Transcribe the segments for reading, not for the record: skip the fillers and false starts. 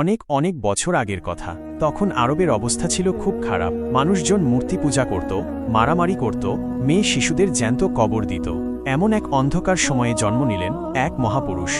অনেক অনেক বছর আগের কথা। তখন আরবের অবস্থা ছিল খুব খারাপ। মানুষজন মূর্তি পূজা করত, মারামারি করত, মেয়ে শিশুদের জ্যান্ত কবর দিত। এমন এক অন্ধকার সময়ে জন্ম নিলেন এক মহাপুরুষ,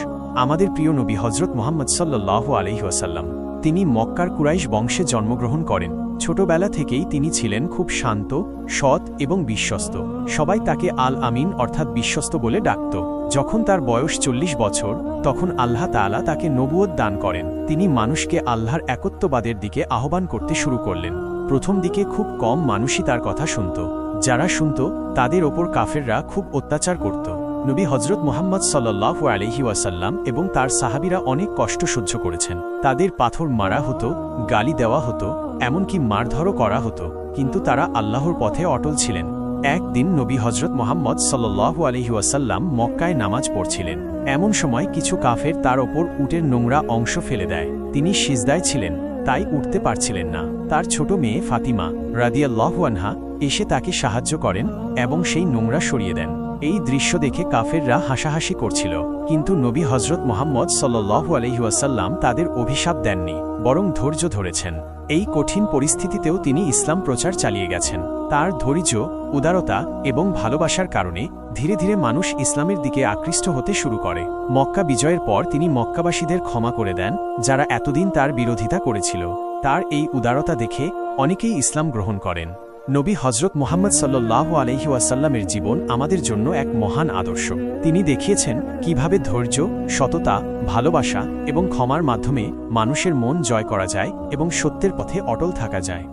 আমাদের প্রিয় নবী হজরত মুহাম্মদ সাল্লাল্লাহু আলাইহি ওয়াসাল্লাম। তিনি মক্কার কুরাইশ বংশে জন্মগ্রহণ করেন। ছোটবেলা থেকেই তিনি ছিলেন খুব শান্ত, সৎ এবং বিশ্বস্ত। সবাই তাকে আল আমিন অর্থাৎ বিশ্বস্ত বলে ডাকত। যখন তার বয়স 40 বছর, তখন আল্লাহ তাআলা তাকে নবুয়ত দান করেন। তিনি মানুষকে আল্লাহর একত্ববাদের দিকে আহ্বান করতে শুরু করলেন। প্রথম দিকে খুব কম মানুষই তার কথা শুনত। যারা শুনত তাদের ওপর কাফেররা খুব অত্যাচার করত। নবী হজরত মুহাম্মদ সাল্লাল্লাহু আলাইহি ওয়াসাল্লাম এবং তার সাহাবীরা অনেক কষ্ট সহ্য করেছেন। তাদের পাথর মারা হতো, গালি দেওয়া হতো, এমনকি মারধরও করা হতো, কিন্তু তারা আল্লাহর পথে অটল ছিলেন। একদিন নবী হজরত মুহাম্মদ সাল্লাল্লাহু আলাইহি ওয়াসাল্লাম মক্কায় নামাজ পড়ছিলেন। এমন সময় কিছু কাফের তার ওপর উটের নোংরা অংশ ফেলে দেয়। তিনি সিজদায় ছিলেন, তাই উঠতে পারছিলেন না। তার ছোট মেয়ে ফাতিমা রাদিয়াল্লাহু আনহা এসে তাকে সাহায্য করেন এবং সেই নোংরা সরিয়ে দেন। এই দৃশ্য দেখে কাফেররা হাসাহাসি করছিল, কিন্তু নবী হজরত মুহাম্মদ সাল্লাল্লাহু আলাইহি ওয়াসাল্লাম তাদের অভিশাপ দেননি, বরং ধৈর্য ধরেছেন। এই কঠিন পরিস্থিতিতেও তিনি ইসলাম প্রচার চালিয়ে গেছেন। তার ধৈর্য, উদারতা এবং ভালোবাসার কারণে ধীরে ধীরে মানুষ ইসলামের দিকে আকৃষ্ট হতে শুরু করে। মক্কা বিজয়ের পর তিনি মক্কাবাসীদের ক্ষমা করে দেন, যারা এতদিন তার বিরোধিতা করেছিল। তার এই উদারতা দেখে অনেকেই ইসলাম গ্রহণ করেন। নবী হজরত মুহাম্মদ সাল্লাল্লাহু আলাইহি ওয়াসাল্লামের জীবন আমাদের জন্য এক মহান আদর্শ। তিনি দেখিয়েছেন কিভাবে ধৈর্য, সততা, ভালোবাসা এবং ক্ষমার মাধ্যমে মানুষের মন জয় করা যায় এবং সত্যের পথে অটল থাকা যায়।